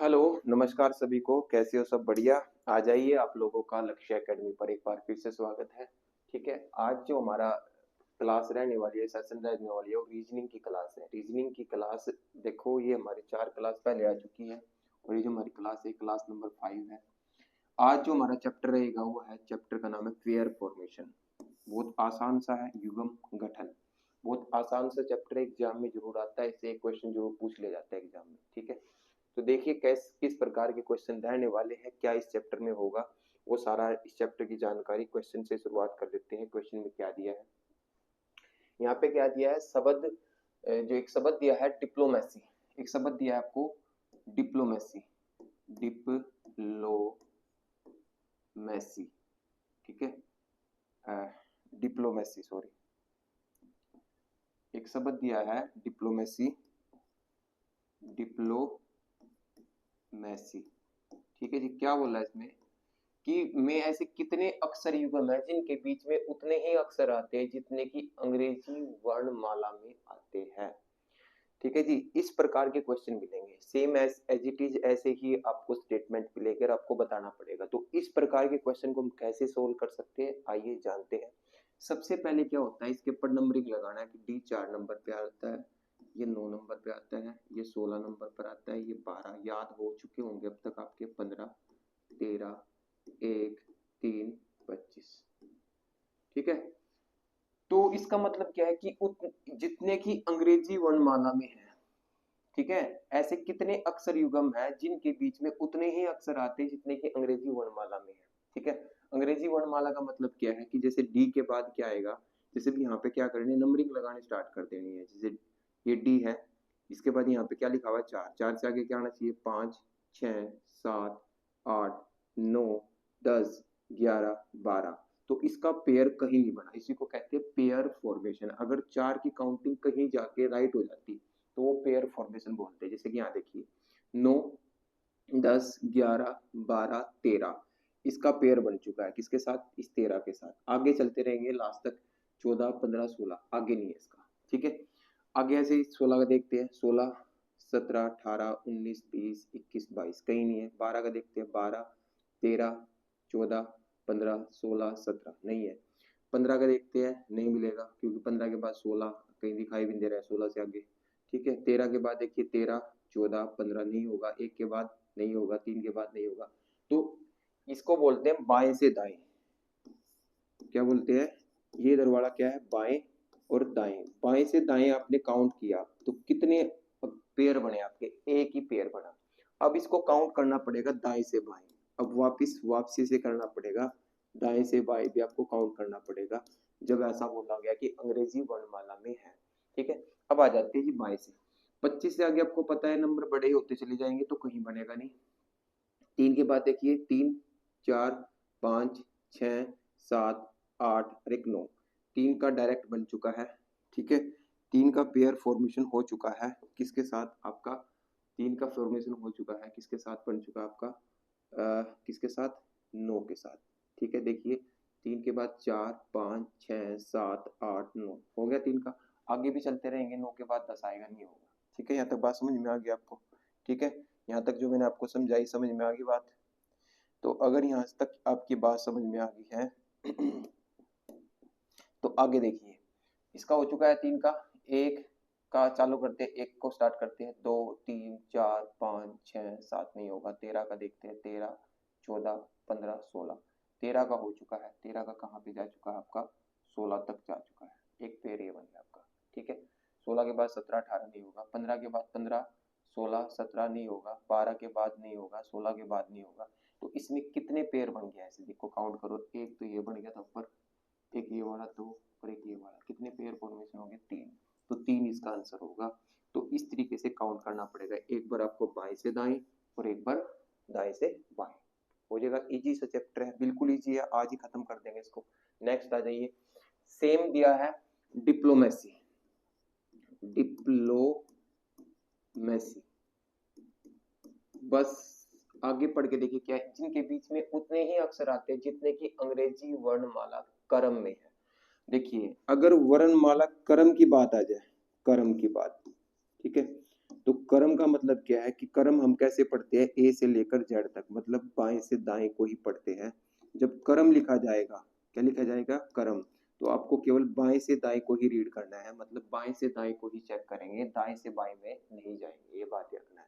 Hello, नमस्कार सभी को। कैसे हो? सब बढ़िया। आ जाइए, आप लोगों का लक्ष्य एकेडमी पर एक बार फिर से स्वागत है। ठीक है, आज जो हमारा क्लास रहने वाली है, सेशन रहने वाली है, वो रीजनिंग की क्लास है। रीजनिंग की क्लास देखो, ये हमारी 4 क्लास पहले आ चुकी है और ये जो हमारी क्लास है, क्लास नंबर 5 है। आज जो हमारा चैप्टर रहेगा वो है, चैप्टर का नाम है पेयर फॉर्मेशन। बहुत आसान सा है, युग्म गठन। बहुत आसान सा चैप्टर है, एग्जाम में जरूर आता है, इससे एक क्वेश्चन जरूर पूछ ले जाता है एग्जाम में। ठीक है, तो देखिए किस प्रकार के क्वेश्चन रहने वाले हैं, क्या इस चैप्टर में होगा, वो सारा इस चैप्टर की जानकारी क्वेश्चन से शुरुआत कर देते हैं। क्वेश्चन में क्या दिया है, यहाँ पे क्या दिया है, शब्द जो एक शब्द दिया है डिप्लोमेसी। एक शब्द दिया है आपको डिप्लोमेसी, डिप्लोमेसी। ठीक है, डिप्लोमेसी, सॉरी, एक शब्द दिया है डिप्लोमेसी, डिप्लोमेसी। ठीक है जी, क्या बोला है इसमें कि में ऐसे कितने अक्षर युग्म है जिनके बीच में उतने ही अक्षर आते हैं जितने की अंग्रेजी वर्णमाला में आते हैं। ठीक है जी, इस प्रकार के क्वेश्चन मिलेंगे, सेम एज इट इज ऐसे ही आपको स्टेटमेंट मिलेगा, आपको बताना पड़ेगा। तो इस प्रकार के क्वेश्चन को हम कैसे सोल्व कर सकते हैं, आइए जानते हैं। सबसे पहले क्या होता है, इसके ऊपर नंबरिंग लगाना है कि डी 4 नंबर पे आता है, ये 9 नंबर पे आता है, ये 16 नंबर पर आता है, ये 12। याद हो चुके होंगे अब तक आपके 15, 13, 1, 3, 25। ठीक है, तो इसका मतलब क्या है कि जितने की अंग्रेजी वर्णमाला में है, ठीक है, ऐसे कितने अक्षर युग्म है जिनके बीच में उतने ही अक्षर आते हैं जितने की अंग्रेजी वर्णमाला में है। ठीक है, अंग्रेजी वर्णमाला का मतलब क्या है कि जैसे डी के बाद क्या आएगा, जैसे भी यहाँ पे क्या करनी है, नंबरिंग लगाने स्टार्ट कर देनी है। जैसे ये डी है, इसके बाद यहाँ पे क्या लिखा हुआ है, 4। 4 से आगे क्या आना चाहिए, 5, 6, 7, 8, 9, 10, 11, 12। तो इसका पेयर कहीं नहीं बना, इसी को कहते हैं पेयर फॉर्मेशन। अगर 4 की काउंटिंग कहीं जाके राइट हो जाती तो वो पेयर फॉर्मेशन बोलते हैं। जैसे कि यहाँ देखिए 9, 10, 11, 12, 13, इसका पेयर बन चुका है किसके साथ, इस 13 के साथ। आगे चलते रहेंगे लास्ट तक, 14, 15, 16, आगे नहीं है इसका। ठीक है, आगे ऐसे 16 का देखते हैं, 16, 17, 18, 19, 20, 21, 22, कहीं नहीं है। 12 का देखते हैं, 12, 13, 14, 15, 16, 17, नहीं है। 15 का देखते हैं, नहीं मिलेगा क्योंकि 15 के बाद 16 कहीं दिखाई भी नहीं दे रहा है, 16 से आगे। ठीक है, 13 के बाद देखिए, 13, 14, 15 नहीं होगा, 1 के बाद नहीं होगा, 3 के बाद नहीं होगा। तो इसको बोलते हैं बाएं से दाएं। क्या बोलते हैं, ये दरवाजा क्या है, बाएं और दाएं। बाएं से दाएं आपने काउंट किया तो कितने पेयर बने आपके, एक ही पेयर बना। अब इसको काउंट करना पड़ेगा दाएं से बाएं। अब वापसी से करना पड़ेगा, दाएं से बाएं भी आपको काउंट करना पड़ेगा जब ऐसा बोला गया कि अंग्रेजी वर्णमाला में है। ठीक है, अब आ जाते हैं जी बाएं से। 25 से आगे आपको पता है नंबर बड़े होते चले जाएंगे तो कहीं बनेगा नहीं। 3 के बाद देखिए, 3, 4, 5, 6, 7, 8 और एक 9। 3 का डायरेक्ट बन चुका है। ठीक है, 3 का पेयर फॉर्मेशन हो चुका है किसके साथ, आपका 3 का फॉर्मेशन हो चुका है किसके साथ, बन चुका है आपका किसके साथ, 9 के साथ। ठीक है, देखिए 3 के बाद 4, 5, 6, 7, 8, 9 हो गया 3 का। आगे भी चलते रहेंगे, 9 के बाद 10 आएगा, नहीं होगा। ठीक है, यहाँ तक बात समझ में आ गई आपको? ठीक है, यहाँ तक जो मैंने आपको समझाई, समझ में आ गई बात? तो अगर यहाँ तक आपकी बात समझ में आ गई है तो आगे देखिए, इसका हो चुका है 3 का। एक का चालू करते हैं, एक को स्टार्ट करते हैं, 2, 3, 4, 5, 6, 7 नहीं होगा। 13 का देखते हैं, 13, 14, 15, 16। 13 का हो चुका है, 13 का कहाँ पे जा चुका है आपका, 16 तक जा चुका है, एक पेयर ये बन गया आपका। ठीक है, 16 के बाद 17, 18 नहीं होगा। 15 के बाद 15, 16, 17 नहीं होगा। 12 के बाद नहीं होगा, 16 के बाद नहीं होगा। तो इसमें कितने पेयर बन गया, ऐसे देखो काउंट करो। एक तो ये बन गया था ऊपर, एक ये वाला, 2 और एक ये वाला। कितने पेयर फॉर्मेशन होंगे, 3। तो 3 इसका आंसर होगा। तो इस तरीके से काउंट करना पड़ेगा, एक बार आपको बाएं से दाएं और एक बार दाएं से बाएं। हो जाएगा, इजी सा चैप्टर है, बिल्कुल इजी है, आज ही खत्म कर देंगे इसको। नेक्स्ट आ जाइए, सेम दिया है डिप्लोमेसी। डिप्लोमेसी, बस आगे पढ़ के देखिए क्या है, जिनके बीच में उतने ही अक्षर आते हैं जितने की अंग्रेजी वर्णमाला क्रम में है। देखिए, अगर वर्णमाला क्रम की बात आ जाए, क्रम की बात, ठीक है, तो कर्म का मतलब क्या है कि कर्म हम कैसे पढ़ते हैं, ए से लेकर जेड तक, मतलब बाएं से दाएं को ही पढ़ते हैं। जब कर्म लिखा जाएगा, क्या लिखा जाएगा, कर्म, तो आपको केवल बाएं से दाएं को ही रीड करना है, मतलब बाएं से दाएं को ही चेक करेंगे, दाएं से बाएं में नहीं जाएंगे, ये बात रखना है,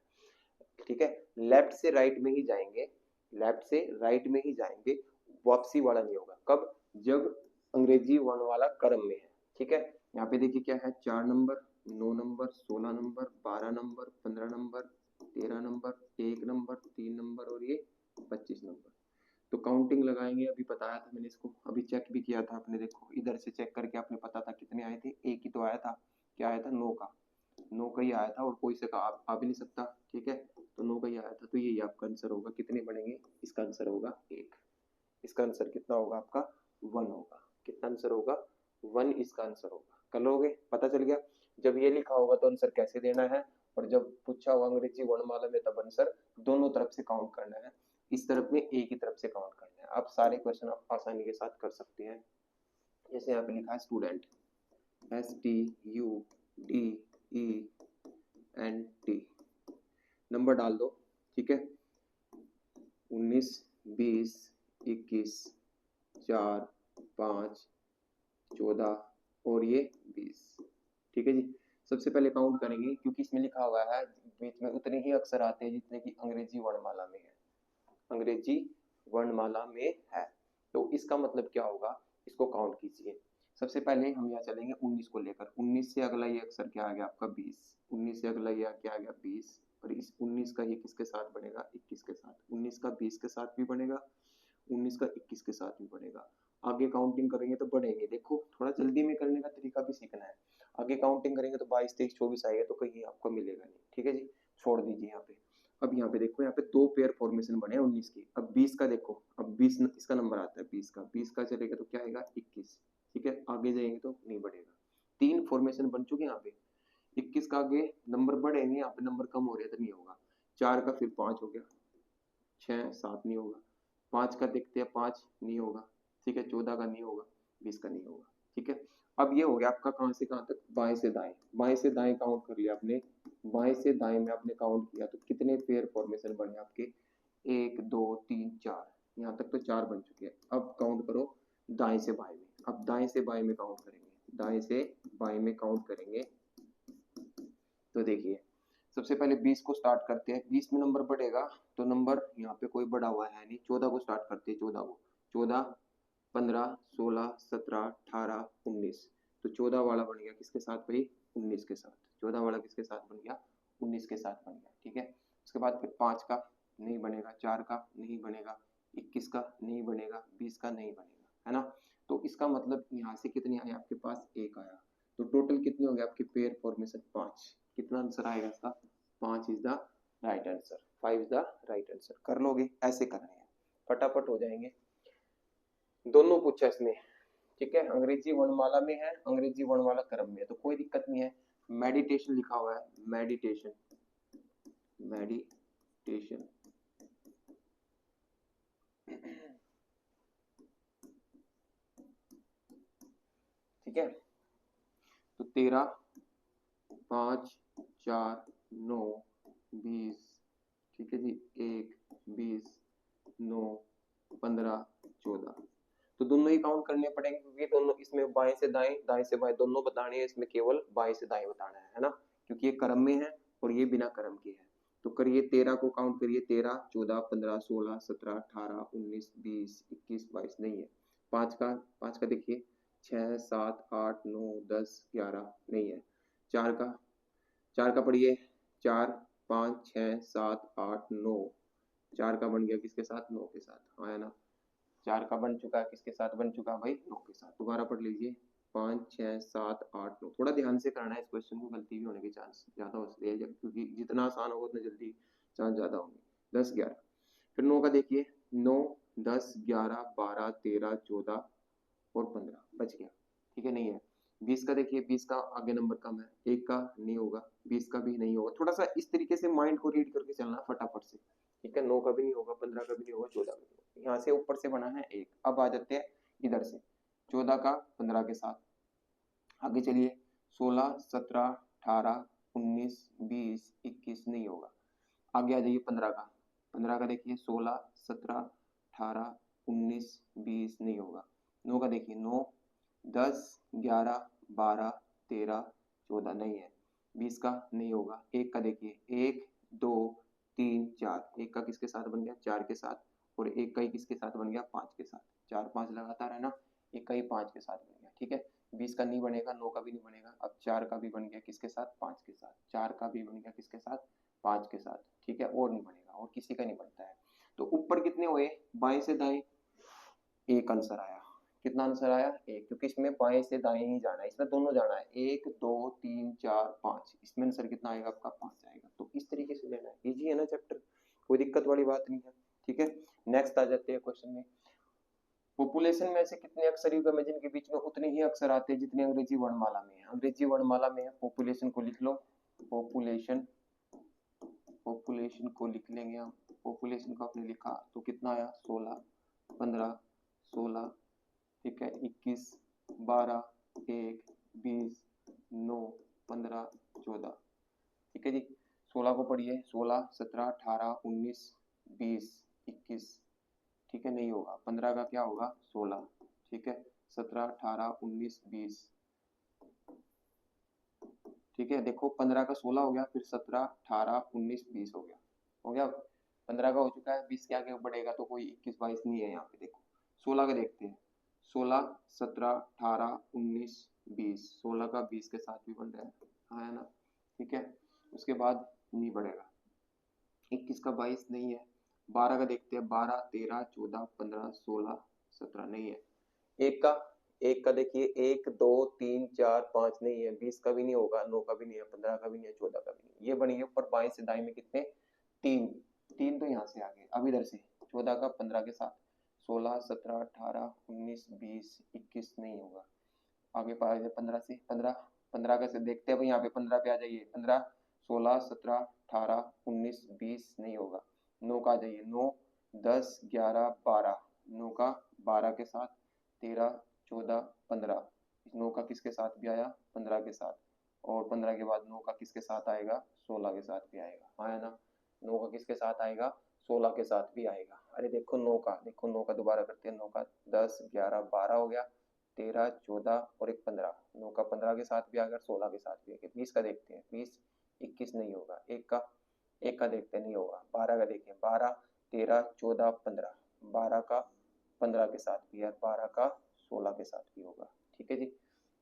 ठीक है। लेफ्ट से राइट में ही जाएंगे, लेफ्ट से राइट में ही जाएंगे, वापसी वाला नहीं होगा। कब, जब अंग्रेजी वर्ण वाला कर्म में है, ठीक है। यहाँ पे देखिए क्या है, 4 number, 9 number, 16 number, 12 number, 15 number, 13 number, 1 number, 3 number और ये 25 नंबर। तो काउंटिंग लगाएंगे, अभी बताया था मैंने इसको, अभी चेक भी किया था आपने, देखो इधर से चेक करके आपने पता था कितने आए थे, एक ही तो आया था, क्या आया था, 9 का, 9 का ही आया था, और कोई से का आ भी नहीं सकता, ठीक है। तो 9 का ही आया था, तो यही आपका आंसर होगा। कितने बनेंगे, इसका आंसर होगा 1। इसका आंसर कितना होगा आपका, 1 होगा। कितना आंसर होगा, 1 इसका आंसर होगा। कर लोगे, पता चल गया। जब ये लिखा होगा तो आंसर कैसे देना है, और जब पूछा हुआ अंग्रेजी वर्णमाला में तब आंसर दोनों तरफ से काउंट करना है, इस तरफ में एक ही तरफ से काउंट करना है। आप सारे क्वेश्चन आप आसानी के साथ कर सकते हैं। जैसे यहाँ पे लिखा है स्टूडेंट, STUDENT, नंबर डाल दो, ठीक है, 19, 20, 21, 4, 5, 14 और ये 20, ठीक है जी। सबसे पहले काउंट करेंगे, क्योंकि इसमें लिखा हुआ है बीच में उतने ही अक्षर आते हैं जितने की अंग्रेजी वर्णमाला में है, अंग्रेजी वर्णमाला में है। तो इसका मतलब क्या होगा, इसको काउंट कीजिए। सबसे पहले हम यहाँ चलेंगे 19 को लेकर, 19 से अगला ये अक्षर क्या आ गया आपका, 20, 19 से अगला ये क्या आ गया, 20, और इस 19 का ये किसके साथ बनेगा, 21 के साथ, 19 का 20 के साथ भी बनेगा, 19 का 21 के साथ भी बनेगा। आगे काउंटिंग करेंगे तो बढ़ेंगे, देखो थोड़ा जल्दी में करने का तरीका भी सीखना है। आगे काउंटिंग करेंगे तो 22, 23, 24 आएगा, तो कहीं आपको मिलेगा नहीं, ठीक है जी, छोड़ दीजिए यहाँ पे। अब यहाँ पे देखो, यहाँ पे 2 पेयर फॉर्मेशन बने 19 की। अब 20 का देखो, अब 20 इसका नंबर आता है, 20 का चलेगा तो क्या आएगा, 21, ठीक है। आगे जाएंगे तो नहीं बढ़ेगा, 3 फॉर्मेशन बन चुके हैं यहाँ पे। 21 का आगे नंबर बढ़ेंगे, यहाँ पे नंबर कम हो रहे तो नहीं होगा। 4 का फिर 5 हो गया, 6, 7 नहीं होगा, 5 का देखते हैं, 5 नहीं होगा, ठीक है, 14 का नहीं होगा, 20 का नहीं होगा, ठीक है। अब ये हो गया आपका कहाँ से कहाँ तक, बाएं से दाएं, बाएं से दाएं काउंट कर लिया आपने, बाएं से दाएं में आपने काउंट किया तो कितने पेयर फॉर्मेशन बने आपके, 1, 2, 3, 4, यहाँ तक तो 4 बन चुके हैं। अब काउंट करो दाएं से बाएं में, अब दाएं से बाएं में काउंट करेंगे, दाएं से बाएं में काउंट करेंगे तो देखिए सबसे पहले 20 को स्टार्ट करते हैं, 20 में नंबर बढ़ेगा तो नंबर यहाँ पे कोई बढ़ा हुआ है नहीं, 14 को स्टार्ट करते हैं, 14 को, 14, 15, 16, 17, 18, 19, तो 14 वाला बन गया किसके साथ भाई, 19 के साथ, 14 वाला किसके साथ बन गया, 19 के साथ बन गया, ठीक है। उसके बाद फिर 5 का नहीं बनेगा, 4 का नहीं बनेगा, 21 का नहीं बनेगा, 20 का नहीं बनेगा, है ना। तो इसका मतलब यहाँ से कितने आए आपके पास, 1 आया, तो टोटल कितने हो गए आपके पेयर फॉर्मेशन, 5। कितना आंसर आएगा इसका, 5 is the right answer, 5 is the right answer. कर लोगे, ऐसे करने हैं, फटाफट हो जाएंगे। दोनों पूछा इसमें, ठीक है, अंग्रेजी वर्णमाला में है, अंग्रेजी वर्णमाला क्रम में है, तो कोई दिक्कत नहीं है। मेडिटेशन लिखा हुआ है, मेडिटेशन, मेडिटेशन, ठीक है। तो 13, 5, 4, 9, 20, ठीक है जी, 1, 20, 9, 15, 14, तो दोनों ही काउंट करने पड़ेंगे क्योंकि दोनों इसमें बाएं से दाएं, दाएं से बाएं दोनों बताने हैं, इसमें केवल बाएं से दाएं बताना है ना, क्योंकि ये क्रम में है और ये बिना क्रम के है। तो करिए 13 को काउंट करिए, 13, 14, 15, 16, 17, 18, 19, 20, 21, 22 नहीं है। 5 का देखिए, 6, 7, 8, 9, 10, 11 नहीं है। 4 का पढ़िए, 4, 5, 6, 7, 8, 9, 4 का बन गया किसके साथ, 9 के साथ, आया ना। 4 का बन चुका है, किसके साथ बन चुका भाई, 9 के साथ। दोबारा पढ़ लीजिए, 5, 6, 7, 8, 9, थोड़ा ध्यान से करना है इस क्वेश्चन को, गलती भी होने के चांस ज्यादा होते हैं क्योंकि जितना आसान होगा उतना जल्दी चांस ज्यादा होंगे। 10, 11, फिर 9 का देखिए, 9, 10, 11, 12, 13, 14 और 15 बच गया, ठीक है, नहीं है। 20 का देखिए, 20 का आगे नंबर कम है, 1 का नहीं होगा, 20 का भी नहीं होगा। थोड़ा सा इस तरीके से माइंड को रीड करके चलना फटाफट से, ठीक है। 9 का भी नहीं होगा, 15 का भी नहीं होगा, 14 का भी नहीं होगा। यहाँ से ऊपर से बना है 1। अब आ जाते हैं इधर से, 14 का 15 के साथ, आगे चलिए 16, 17, 18, 19 20 21 नहीं होगा। आगे आ जाइए 15 का। 15 का देखिए 16 17 18 19 20 नहीं होगा। 9 का देखिए 9 10 11 12 13 14 नहीं है। 20 का नहीं होगा। 1 का देखिए 1 2 3 4, 1 का किसके साथ बन गया 4 के साथ, और 1 का ही किसके साथ बन गया 5 के साथ। 4 5 लगातार है ना, 1 का ही 5 के साथ बन गया। ठीक है, 20 का नहीं बनेगा, 9 का भी नहीं बनेगा। अब 4 का भी बन गया किसके साथ 5 के साथ, 4 का भी बन गया किसके साथ 5 के साथ। ठीक है, और नहीं बनेगा, और किसी का नहीं बनता है। तो ऊपर कितने हुए बाएं से दाएं, एक आंसर आया। कितना आंसर आया एक, क्योंकि इसमें बाएं से दाएं ही जाना है, इसमें दोनों जाना है। 1 2 3 4 5, इसमें आंसर कितना आएगा आपका 5 आएगा। तो इस तरीके से लेना है, इजी है ना चैप्टर, कोई दिक्कत वाली बात नहीं है। ठीक है, नेक्स्ट आ जाते हैं क्वेश्चन में। पॉपुलेशन में ऐसे कितने अक्षर युग्म है जिनके बीच में उतने ही अक्षर आते हैं जितने अंग्रेजी वर्णमाला में है। अंग्रेजी वर्णमाला में है, पॉपुलेशन को लिख लो, पॉपुलेशन, पॉपुलेशन को लिख लेंगे हम। पॉपुलेशन को आपने लिखा तो कितना आया 16 15 16, ठीक है 21 12 1 20 9 15 14। ठीक है जी, 16 को पढ़िए 16 17 18 19 20 21, ठीक है नहीं होगा। 15 का क्या होगा 16, ठीक है 17 18 19 20, ठीक है। देखो 15 का 16 हो गया, फिर 17 18 19 20 हो गया, हो गया। 15 का हो चुका है, 20 के आगे बढ़ेगा तो कोई 21 22 नहीं है यहाँ पे। देखो 16 का देखते हैं, 16 17 18 19 20, 16 का 20 के साथ भी बन रहा है, हाँ है ना, ठीक है। उसके बाद नहीं बढ़ेगा, 21 का 22 नहीं है। 12 का देखते हैं, 12 13 14 15 16 17 नहीं है। एक का देखिए 1 2 3 4 5 नहीं है। 20 का भी नहीं होगा, 9 का भी नहीं है, 15 का भी नहीं है, 14 का भी नहीं। ये बनी है ऊपर बाएं से दाएं में कितने, तीन, तीन तो यहाँ से आ गए। अब इधर से 14 का 15 के साथ 16 17 18 19 20 21 नहीं होगा। आगे पाए 15 से 15 का से देखते हैं भाई, यहाँ पे 15 पे आ जाइए, 15 16 17 18 19 20 नहीं होगा। 9 का आ जाइए, 9 10 11 12, 9 का 12 के साथ 13 14 15, 9 का किसके साथ भी आया 15 के साथ, और 15 के बाद 9 का किसके साथ आएगा 16 के साथ भी आएगा, हाँ है ना। 9 का किसके साथ आएगा 16 के साथ भी आएगा। अरे देखो 9 का, देखो 9 का दोबारा करते हैं, 9 का 10 11 12 हो गया, 13 14 और एक 15, 9 का 15 के साथ भी आ गया, 16 के साथ भी आ गया। 20 का देखते हैं, 20 21 नहीं होगा। एक का देखते नहीं होगा। 12 का देखिए, 12 13 14 15, 12 का 15 के साथ भी है, 12 का 16 के साथ भी होगा, ठीक है जी।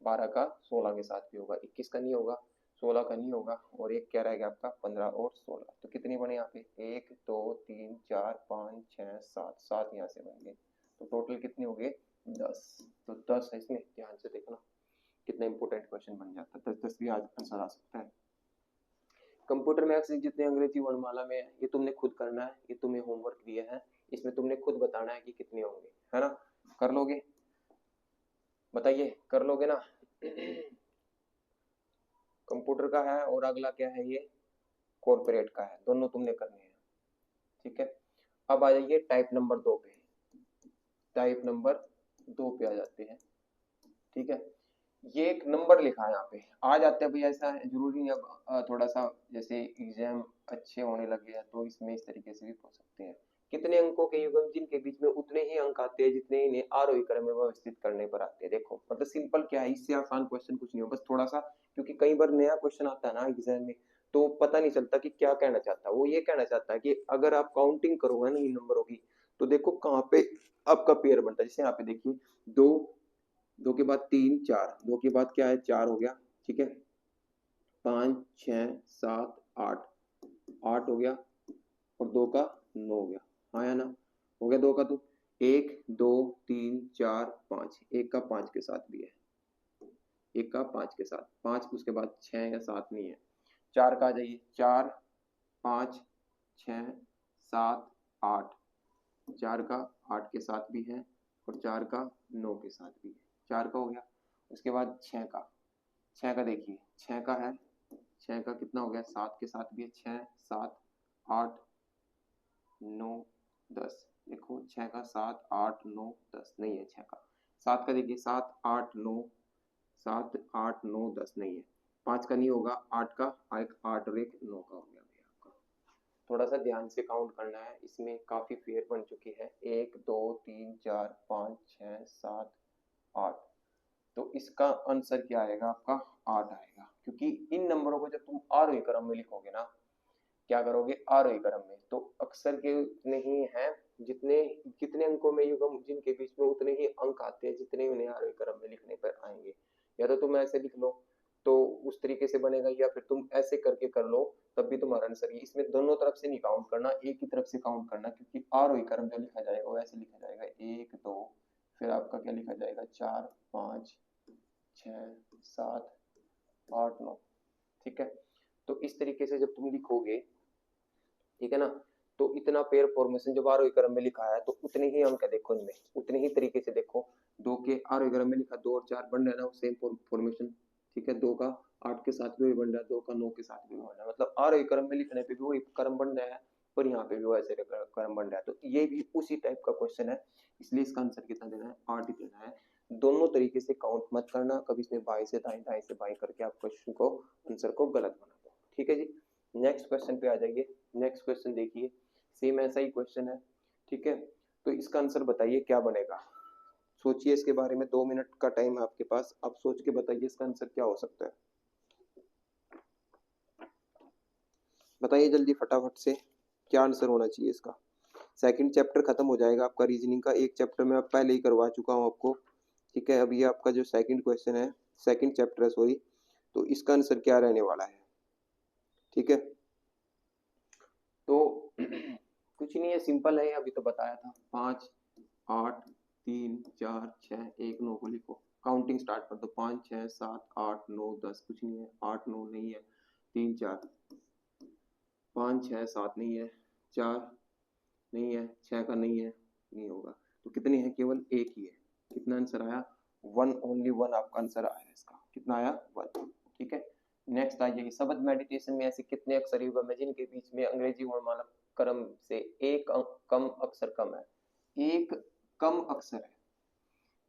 12 का 16 के साथ भी होगा, 21 का नहीं होगा, 16 का नहीं होगा, और एक क्या रहेगा आपका 15 और 16। तो कितनी बने यहाँ पे 1 2 3 4 5 6 7, 7 यहाँ से बन गए। तो टोटल कितने हो गए 10। तो 10 है इसमें, ध्यान से देखना कितना इंपॉर्टेंट क्वेश्चन बन जाता है। 10 10 भी आज आंसर आ सकता है। कंप्यूटर मैथ्स जितने अंग्रेजी वर्णमाला में है ये तुमने खुद करना है, ये तुम्हें होमवर्क दिया है, इसमें तुमने खुद बताना है कि कितने होंगे, है ना। कर लोगे, बताइए कर लोगे ना। कंप्यूटर का है और अगला क्या है ये कॉर्पोरेट का है, दोनों तुमने करने हैं, ठीक है। अब आ जाइए टाइप नंबर 2 पे, टाइप नंबर 2 पे आ जाते हैं, ठीक है। ये एक नंबर लिखा है यहाँ पे, आ जाते हैं भैया, ऐसा है जरूरी नहीं। अब थोड़ा सा जैसे एग्जाम अच्छे होने लगे हैं तो इसमें इस तरीके से भी पूछ सकते हैं। कितने अंकों के युग्म जिनके बीच में उतने ही अंक आते हैं जितने इन्हें आरोही क्रम में व्यवस्थित करने पर आते हैं। देखो मतलब सिंपल क्या है, इससे आसान क्वेश्चन कुछ नहीं हो, बस थोड़ा सा, क्योंकि कई बार नया क्वेश्चन आता है ना एग्जाम में तो पता नहीं चलता कि क्या कहना चाहता है। वो ये कहना चाहता है कि अगर आप काउंटिंग करोगे ना इन नंबरों की तो देखो कहाँ पे आपका पेयर बनता है। जैसे यहाँ पे देखिए 2, 2 के बाद 3 4, 2 के बाद क्या है 4 हो गया, ठीक है। 5 6 7 8, 8 हो गया, और 2 का 9 हो गया, हाँ या ना, हो गया 2 का। तो 1 2 3 4 5, 1 का 5 के साथ भी है, 1 का 5 के साथ 5, उसके बाद 6 या 7 नहीं है। 4 का आ जाइए, 4 5 6 7 8, 4 का 8 के साथ भी है और 4 का 9 के साथ भी है, 4 का हो गया। उसके बाद 6 का, 6 का देखिए 6 का है, 6 का कितना हो गया 7 के साथ भी है, 6 7 8 9 10, देखो 6 का 7 8 9 10 नहीं है 6 का। 7 का देखिए 7 8 9, 7 8 9 10 नहीं है। 5 का नहीं होगा, 8 का, 8 और 1 9 का हो गया भैया आपका। थोड़ा सा ध्यान से काउंट करना है, इसमें काफी फेयर बन चुकी है। 1 2 3 4 5 6 7 8। तो इसका आंसर क्या आएगा आपका? 8 आएगा, क्योंकि इन नंबरों को जब तुम आरोही क्रम में लिखोगे ना, क्या करोगे आरोही क्रम में, तो अक्षर के उतने ही हैं जितने कितने अंकों में युग्म जिनके बीच में उतने ही अंक आते हैं जितने उन्हें आरोही क्रम में लिखने पर आएंगे। या तो तुम ऐसे लिख लो तो उस तरीके से बनेगा, या फिर तुम ऐसे करके कर लो तब भी तुम्हारा आंसर ही। इसमें दोनों तरफ से नहीं काउंट करना, एक ही तरफ से काउंट करना, क्योंकि आरोही क्रम जो लिखा जाएगा वो ऐसे लिखा जाएगा 1 2, फिर आपका क्या लिखा जाएगा 4 5 6 7 8 9। ठीक है, तो इस तरीके से जब तुम लिखोगे, ठीक है ना, तो इतना पेयर फॉर्मेशन जब आरोही क्रम में लिखा है तो उतने ही अंक है, देखो इनमें उतने ही तरीके से देखो। 2 के आरोही क्रम में लिखा, 2 और 4 बन रहा है ना सेम फॉर्मेशन। ठीक है, 2 का 8 के साथ भी वही बन रहा है, 2 का 9 के साथ भी बन रहा है, मतलब आरोही क्रम में लिखने पे भी वही क्रम बन रहा है और यहाँ पे भी वो ऐसे क्रम बन रहा है। तो ये भी उसी टाइप का क्वेश्चन है, इसलिए इसका आंसर कितना देना है? 8 ही देना है। दोनों तरीके से काउंट मत करना, कभी इसमें बाई से दाएं, दाएं से बाई करके आप क्वेश्चन को आंसर को गलत बना दो। ठीक है जी, नेक्स्ट क्वेश्चन पे आ जाइए। नेक्स्ट क्वेश्चन देखिए, सेम ऐसा ही क्वेश्चन है। ठीक है, तो इसका आंसर बताइए क्या बनेगा। सोचिए इसके बारे में, 2 मिनट का टाइम है आपके पास, आप सोच के बताइए इसका आंसर क्या हो सकता है। बताइए जल्दी फटाफट से, क्या आंसर होना चाहिए इसका। सेकंड चैप्टर खत्म हो जाएगा आपका रीजनिंग का, एक चैप्टर मैं पहले ही करवा चुका हूँ आपको। ठीक है, अब ये आपका जो सेकंड क्वेश्चन है, सेकंड चैप्टर है सॉरी, तो इसका आंसर क्या रहने वाला है। ठीक है, तो कुछ नहीं है, सिंपल है, अभी तो बताया था। 5 8 3 4 6 1 9 को लिखो, काउंटिंग स्टार्ट कर दो। 5 6 7 8 9 10, कुछ नहीं है, 8 9 नहीं है, 3 4 5 6 7 नहीं है, 4 नहीं है, 6 का नहीं है, नहीं होगा, तो कितने हैं? केवल एक ही है। कितना आंसर आया? 1, ओनली 1 आपका आंसर आया इसका। कितना आया? 1। ठीक है, नेक्स्ट आ जाइए। शब्द मेडिटेशन में ऐसे कितने अक्षर युग्म है जिनके बीच में अंग्रेजी वर्णमाला क्रम से एक कम अक्षर कम है? एक कम अक्षर है।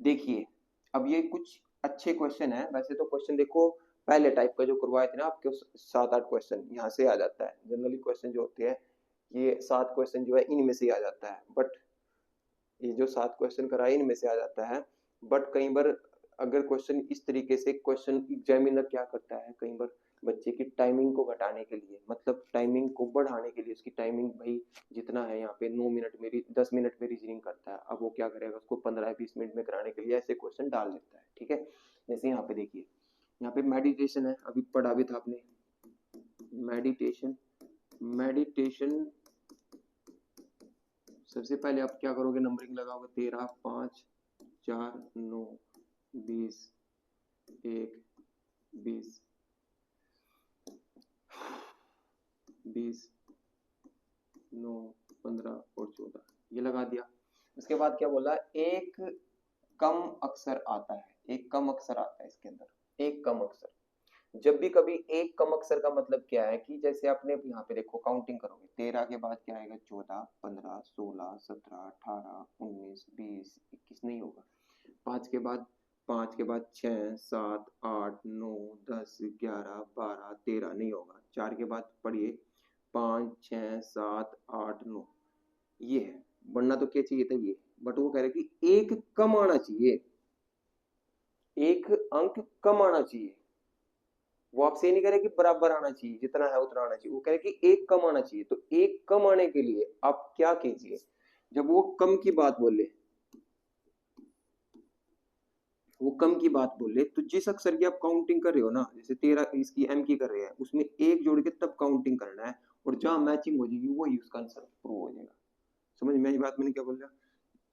देखिए, अब ये कुछ अच्छे क्वेश्चन है। वैसे तो क्वेश्चन देखो पहले टाइप का जो करवाए थे ना आपके, 7 8 क्वेश्चन यहाँ से आ जाता है। जनरली क्वेश्चन जो होते हैं ये 7 क्वेश्चन जो है इनमें से आ जाता है, बट ये जो 7 क्वेश्चन कराए इनमें से आ जाता है। बट कई बार अगर क्वेश्चन इस तरीके से, क्वेश्चन एग्जामिनर क्या करता है कई बार बच्चे की टाइमिंग को घटाने के लिए, मतलब टाइमिंग को बढ़ाने के लिए, उसकी टाइमिंग भाई जितना है यहाँ पे 9 मिनट में 10 मिनट में रीजनिंग करता है, अब वो क्या करेगा, उसको 15 20 मिनट में कराने के लिए ऐसे क्वेश्चन डाल देता है। ठीक है, जैसे यहाँ पे देखिए, यहाँ पे मेडिटेशन है, अभी पढ़ा भी था आपने मेडिटेशन। मेडिटेशन सबसे पहले आप क्या करोगे, नंबरिंग लगाओगे, 13 5 4 9 20 1 20 20 9 15 और 14, ये लगा दिया। उसके बाद क्या बोला, एक कम अक्षर आता है, एक कम अक्षर आता है इसके अंदर, एक कम अक्षर। जब भी कभी एक कम अक्षर का मतलब क्या है कि जैसे आपने यहाँ पे देखो काउंटिंग करोगे, 13 के बाद क्या आएगा, 14 15 16 17 18 19 20 21 नहीं होगा। 5 के बाद 6 7 8 9 10 11 12 13 नहीं होगा। 4 के बाद पढ़िए 5 6 7 8 9, ये है। बनना तो क्या चाहिए था ये, बट वो कह रहे कि एक कम आना चाहिए, एक अंक कम आना चाहिए। वो आपसे नहीं कह रहे कि बराबर आना चाहिए, जितना है उतना आना चाहिए, वो कह रहे कि एक कम आना चाहिए। तो एक कम आने के लिए आप क्या कीजिए, जब वो कम की बात बोले, वो कम की बात बोले, तो जिस अक्षर की आप काउंटिंग कर रहे हो ना, जैसे 13 इसकी एम की कर रहे हैं, उसमें एक जोड़ के तब काउंटिंग करना है, और जहां मैचिंग हो जाएगी वही उसका आंसर प्रूव हो जाएगा। समझ में आई बात मैंने क्या बोल रहा?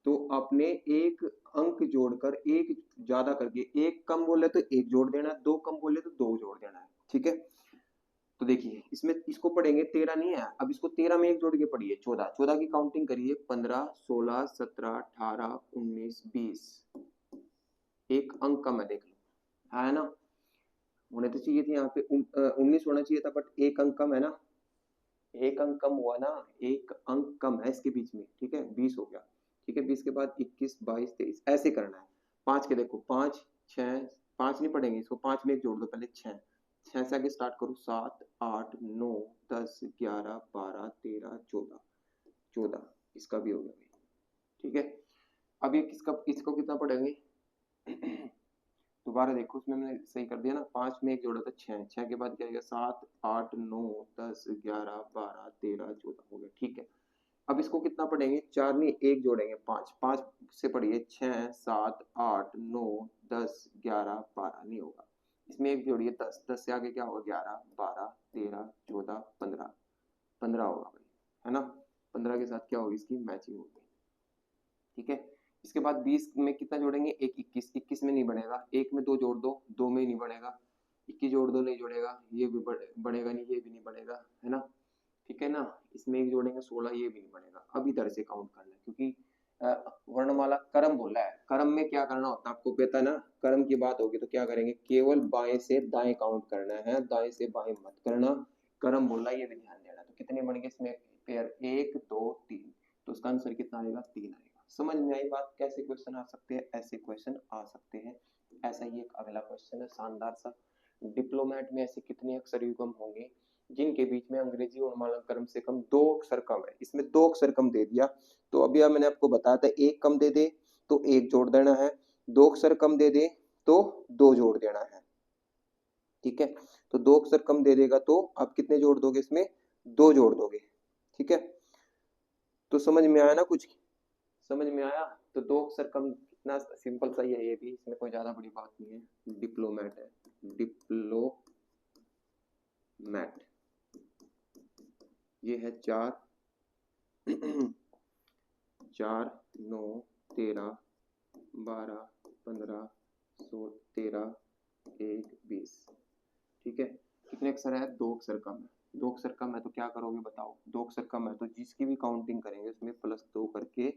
तो आपने एक अंक जोड़कर एक ज्यादा करके, एक कम बोले तो एक जोड़ देना है, दो कम बोले तो दो जोड़ देना है। ठीक है, तो देखिए इसमें इसको पढ़ेंगे, 13 नहीं है, अब इसको 13 में एक जोड़ के पढ़िए, 14 14 की काउंटिंग करिए, 15 16 17 18 19 20, एक अंक कम है, देख लो है ना। होने तो चाहिए थे यहाँ पे 19 होना चाहिए था, बट एक अंक कम है ना, एक अंक कम हुआ ना, एक अंक कम है इसके बीच में। ठीक है, 20 हो गया। ठीक है, 20 के बाद 21 22 23 ऐसे करना है। 5 के देखो 5 6, 5 नहीं पढ़ेंगे इसको, 5 में एक जोड़ दो पहले, 6 6 से आगे स्टार्ट करूँ 7 8 9 10 11 12 13 14 14 इसका भी हो गया भाई। ठीक है, अब ये किसका इसको कितना पढ़ेंगे दोबारा देखो, उसमें मैंने सही कर दिया ना, 5 में एक जोड़ा था 6, 6 के बाद क्या आएगा 7 8 9 10 11 12 13 14 हो गया। ठीक है, अब इसको कितना पढ़ेंगे, 4 नहीं एक जोड़ेंगे 5, 5 से पढ़िए 6 7 8 9 10 11 12 नहीं होगा, इसमें एक जोड़िए 10, 10 से आगे क्या होगा 11 12 13 14 15, 15 होगा भाई, है ना। 15 के साथ क्या होगी इसकी मैचिंग होगी। ठीक है, इसके बाद 20 में कितना जोड़ेंगे, एक 21, 21 में नहीं बनेगा, एक में 2 जोड़ दो, 2 में ही नहीं बनेगा, 21 जोड़ दो नहीं जोड़ेगा, ये भी बनेगा नहीं, ये भी नहीं बनेगा, है ना। ठीक है ना, इसमें एक जोड़ेंगे 16, ये भी नहीं बनेगा। अब इधर से काउंट करना है, क्योंकि वर्णमाला क्रम बोला है, क्रम में क्या करना होता है आपको पता है ना, क्रम की बात होगी तो क्या करेंगे, केवल बाएं से दाएं काउंट करना है, दाएं से बाएं मत करना, क्रम बोला ये भी ध्यान देना। तो कितने बन गए इसमें पेयर, 1 2 3, तो उसका आंसर कितना आएगा 3 आएगा। समझ में आई बात, कैसे क्वेश्चन आ सकते हैं, ऐसे क्वेश्चन आ सकते हैं। ऐसा ही एक अगला क्वेश्चन है शानदार सा, डिप्लोमेट में ऐसे कितने अक्षर युग्म होंगे जिनके बीच में अंग्रेजी वर्णमाला क्रम से कम 2 अक्षर कम है। इसमें 2 अक्षर कम दे दिया, तो अभी मैंने आपको बताया था एक कम दे दे तो एक जोड़ देना है, 2 अक्षर कम दे दे तो 2 जोड़ देना है। ठीक है, तो 2 अक्षर कम दे देगा तो आप कितने जोड़ दोगे, इसमें 2 जोड़ दोगे। ठीक है, तो समझ में आया ना, कुछ समझ में आया। तो 2 अक्षर कम, इतना सिंपल सा ही है ये भी, इसमें कोई ज्यादा बड़ी बात नहीं है। डिप्लोमेट है, डिप्लोमेट, ये है 4 4 9 13 12 15 16 13 1 20। ठीक है, कितने अक्षर है, 2 अक्षर कम है। 2 अक्षर कम है तो क्या करोगे बताओ, 2 अक्षर कम है तो जिसकी भी काउंटिंग करेंगे उसमें +2 करके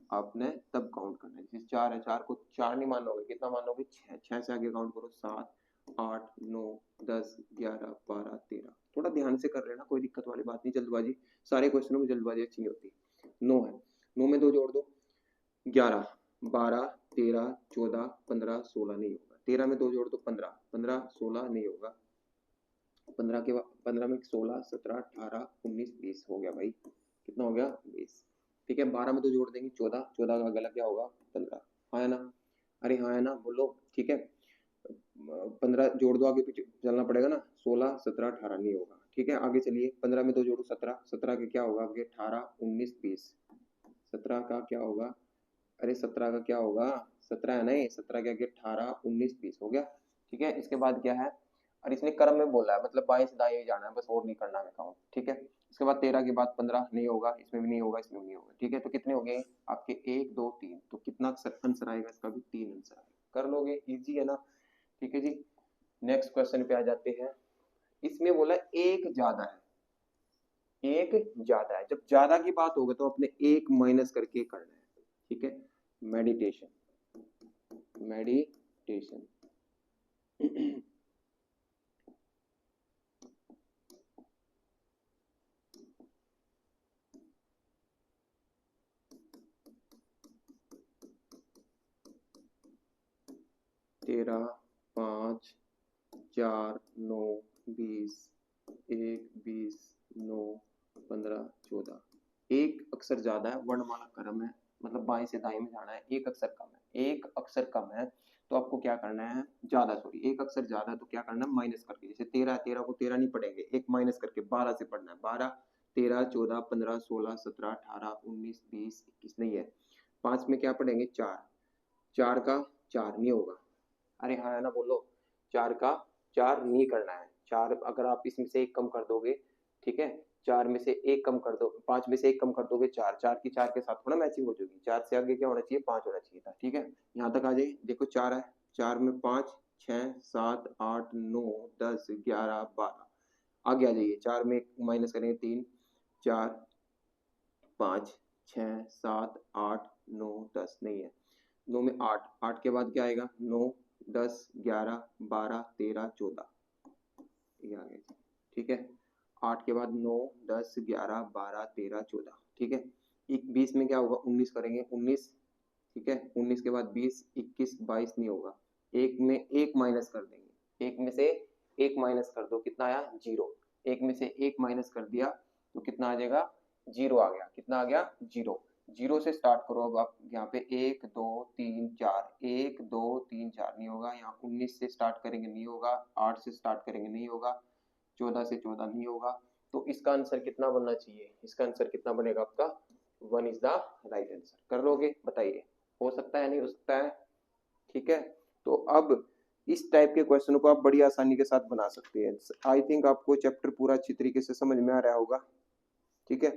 आपने तब काउंट करना है। जैसे 4 है, 4 को 4 नहीं मानोगे, कितना मानोगे 6, 6 से आगे काउंट करो 7 8 9 10 11 12 13। थोड़ा ध्यान से कर लेना, कोई दिक्कत वाली बात नहीं, जल्दबाजी, सारे क्वेश्चनों में जल्दबाजी अच्छी नहीं होती। 9 है, 9 में 2 जोड़ दो, 11 12 13 14 15 16 नहीं होगा, 13 में 2 जोड़ दो 15 15 16 नहीं होगा, 15 के बाद 15 में 16 17 18 19 20 हो गया भाई, कितना हो गया 20। ठीक है, 12 में 2 जोड़ देंगे 14, 14 का गला क्या होगा 15, हाँ है ना, अरे हाँ है ना बोलो। ठीक है, 15 जोड़ दो, आगे पीछे चलना पड़ेगा ना, 16 17 18 नहीं होगा। ठीक है, आगे चलिए, 15 में 2 जोड़ो 17, 17 के क्या होगा आगे 18 19 20, 17 का क्या होगा, अरे 17 का क्या होगा, 17 है नहीं, 17 के आगे 18 19 20 हो गया। ठीक है, इसके बाद क्या है, और इसने क्रम में बोला है, मतलब बाएं से दाएं जाना है बस, और नहीं करना है काउंट। ठीक है, इसके बाद 13 के बाद 15 नहीं होगा, इसमें भी नहीं होगा, इसमें भी नहीं होगा। ठीक है, तो कितने हो गए आपके 1 2 3, तो कितना आंसर आएगा इसका भी 3 आंसर आएगा, कर लोगे, इजी है ना। ठीक है जी, नेक्स्ट क्वेश्चन पे आ जाते हैं। इसमें बोला एक ज्यादा है, एक ज्यादा है, जब ज्यादा की बात होगा तो अपने एक माइनस करके करना है। ठीक है, मेडिटेशन, मेडिटेशन 13 5 4 9 20 1 20 9 15 14, एक अक्षर ज्यादा है, वर्णमाला क्रम है, मतलब बाएं से दाएं में जाना है, एक अक्षर कम है, एक अक्षर कम है तो आपको क्या करना है, ज्यादा सॉरी एक अक्षर ज्यादा है तो क्या करना है माइनस करके, जैसे 13 है, 13 को 13 नहीं पढ़ेंगे, एक माइनस करके 12 से पढ़ना है, 12 13 14 15 16 17 18 19 20 21 नहीं है, 5 में क्या पढ़ेंगे 4, 4 का 4 नहीं होगा, अरे हाँ है ना बोलो, 4 का 4 नहीं करना है, 4 अगर आप इसमें से एक कम कर दोगे, ठीक है, 4 में से एक कम कर दो, 5 में से एक कम कर दोगे 4, 4 की 4 के साथ थोड़ा मैचिंग हो जाएगी, 4 से आगे क्या होना चाहिए 5 होना चाहिए था। ठीक है, यहाँ तक आ जाइए, देखो 4 है, 4 में 5 6 7 8 9 10 11 12, आगे आ जाइए, 4 में माइनस करेंगे 3 4 5 6 7 8 9 10 नहीं है, 9 में 8, 8 के बाद क्या आएगा 9 10 11 12 13 14, ये आ गया। ठीक है, 8 के बाद 9 10 11 12 13 14। ठीक है, 20 में क्या होगा 19 करेंगे 19। ठीक है, 19 के बाद 20 21 22 नहीं होगा, एक में एक माइनस कर देंगे, एक में से एक माइनस कर दो, कितना आया 0। एक में से एक माइनस कर दिया तो कितना आ जाएगा 0 आ गया। कितना आ गया 0। 0 से स्टार्ट करो अब आप यहाँ पे 1 2 3 4, 1 2 3 4 नहीं होगा। यहाँ 19 से स्टार्ट करेंगे नहीं होगा, 8 से स्टार्ट करेंगे नहीं होगा, 14 से 14 नहीं होगा। तो इसका आंसर कितना बनना चाहिए, इसका आंसर कितना बनेगा आपका 1 इज द राइट आंसर। कर लोगे बताइए, हो सकता है नहीं हो सकता है? ठीक है, तो अब इस टाइप के क्वेश्चन को आप बड़ी आसानी के साथ बना सकते हैं। आई थिंक आपको चैप्टर पूरा अच्छी तरीके से समझ में आ रहा होगा। ठीक है,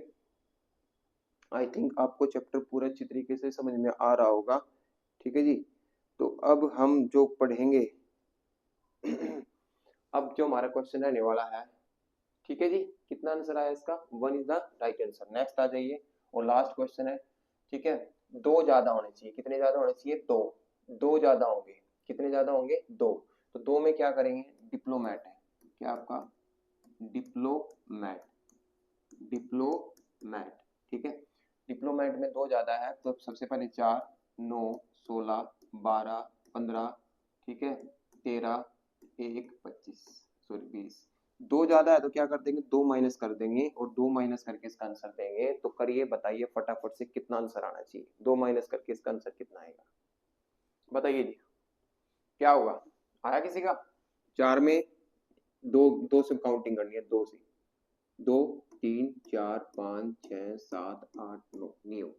आई थिंक आपको चैप्टर पूरा अच्छी तरीके से समझ में आ रहा होगा। ठीक है जी, तो अब हम जो पढ़ेंगे अब जो हमारा क्वेश्चन रहने वाला है, ठीक है जी, कितना आंसर आया इसका 1 is the right answer. Next आ जाइए और लास्ट क्वेश्चन है। ठीक है, 2 ज्यादा होने चाहिए, कितने ज्यादा होने चाहिए 2। 2 ज्यादा होंगे, कितने ज्यादा होंगे 2। तो 2 में क्या करेंगे डिप्लोमेट है, क्या आपका डिप्लोमेट, डिप्लोमेट। ठीक है, डिप्लोमेट में 2 ज्यादा है तो सबसे पहले 4 9 16 12 15, ठीक है 13 1 25 सॉरी 20। 2 ज्यादा है तो क्या कर देंगे 2 माइनस कर देंगे और 2 माइनस करके इसका आंसर देंगे। तो करिए बताइए फटाफट से कितना आंसर आना चाहिए, 2 माइनस करके इसका आंसर कितना आएगा बताइए जी, क्या होगा? आया किसी का? 4 में 2 2 से काउंटिंग करनी है, 2 से 2 3 4 5 6 7 8 9 नहीं हो।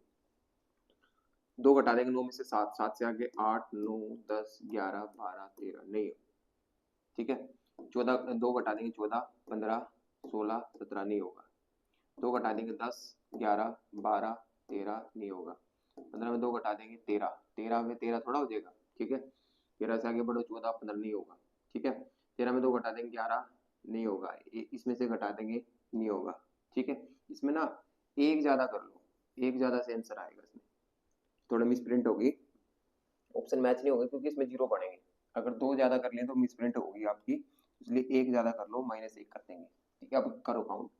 2 घटा देंगे 9 में से 7, 7 से आगे 8 9 10 11 12 13 नहीं हो। ठीक है, 14 2 घटा देंगे 14 15 16 17 नहीं होगा। 2 घटा देंगे 10 11 12 13 नहीं होगा। 15 में 2 घटा देंगे 13, 13 में 13 थोड़ा हो जाएगा। ठीक है, 13 से आगे बढ़ो 14 15 नहीं होगा। ठीक है, 13 में 2 घटा देंगे 11 नहीं होगा। इसमें से घटा देंगे नहीं होगा। ठीक है, इसमें ना एक ज्यादा कर लो, एक ज्यादा से आंसर आएगा। इसमें थोड़ा मिस प्रिंट होगी, ऑप्शन मैच नहीं होगा क्योंकि इसमें 0 पड़ेंगे। अगर 2 ज्यादा कर लें तो मिस प्रिंट होगी आपकी, इसलिए एक ज्यादा कर लो, -1 कर देंगे। ठीक है, अब करो काउंट।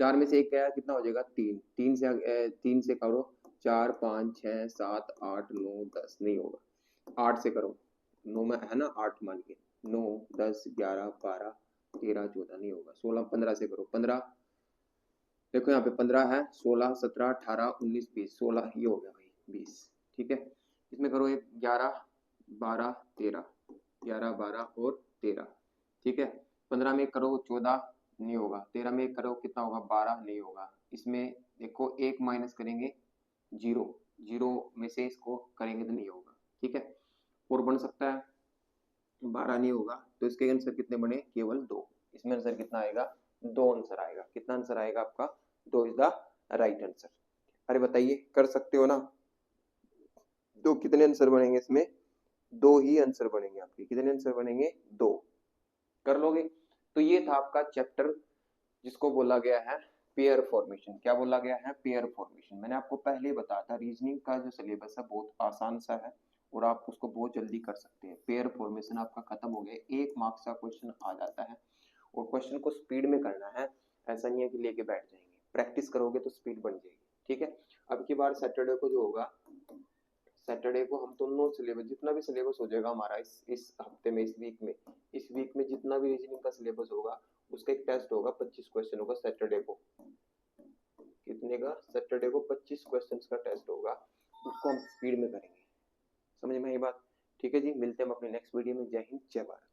4 में से 1 क्या है, कितना हो जाएगा 3, 3 से करो 4 5 6 7 8 9 10 नहीं होगा। 8 से करो, 9 में है ना 8 मान के, 9 10 11 12 13 14 नहीं होगा। 16 15 से करो, 15 देखो यहाँ पे 15 है, 16 17 18 19 20 16 ये हो गया भाई 20। ठीक है, इसमें करो एक 11 12 13, 11 12 और 13। ठीक है, 15 में करो 14 नहीं होगा, 13 में करो कितना होगा 12 नहीं होगा। इसमें देखो एक माइनस करेंगे 0, 0 में से इसको करेंगे तो नहीं होगा। ठीक है, और बन सकता है 12 नहीं होगा। तो इसके आंसर कितने बने केवल 2। इसमें आंसर कितना आएगा 2 आंसर आएगा। कितना आंसर आएगा आपका 2 इज द राइट आंसर। अरे बताइए कर सकते हो ना? तो कितने आंसर बनेंगे इसमें? 2 ही आंसर बनेंगे आपके। कितने आंसर बनेंगे 2। कर लोगे? तो ये था आपका चैप्टर जिसको बोला गया है पेयर फॉर्मेशन। क्या बोला गया है? Pair formation. मैंने आपको पहले बताया था रीजनिंग का जो सिलेबस है बहुत आसान सा है और आप उसको बहुत जल्दी कर सकते हैं। पेयर फॉर्मेशन आपका खत्म हो गया, 1 मार्क्स का क्वेश्चन आ जाता है और क्वेश्चन को स्पीड में करना है। ऐसा नहीं है कि लेके बैठ जाएंगे, प्रैक्टिस करोगे तो स्पीड बढ़ जाएगी। ठीक है, अब की बार सैटरडे को जो होगा, सैटरडे को हम दोनों सिलेबस जितना भी सिलेबस हो जाएगा हमारा इस हफ्ते में, इस वीक में जितना भी रीजनिंग का सिलेबस होगा उसका एक टेस्ट होगा, 25 क्वेश्चन होगा सैटरडे को। कितने का? सैटरडे को 25 क्वेश्चंस का टेस्ट होगा, उसको हम स्पीड में करेंगे। समझ में आई बात? ठीक है जी, मिलते हैं हम अपने नेक्स्ट वीडियो में। जय हिंद जय भारत।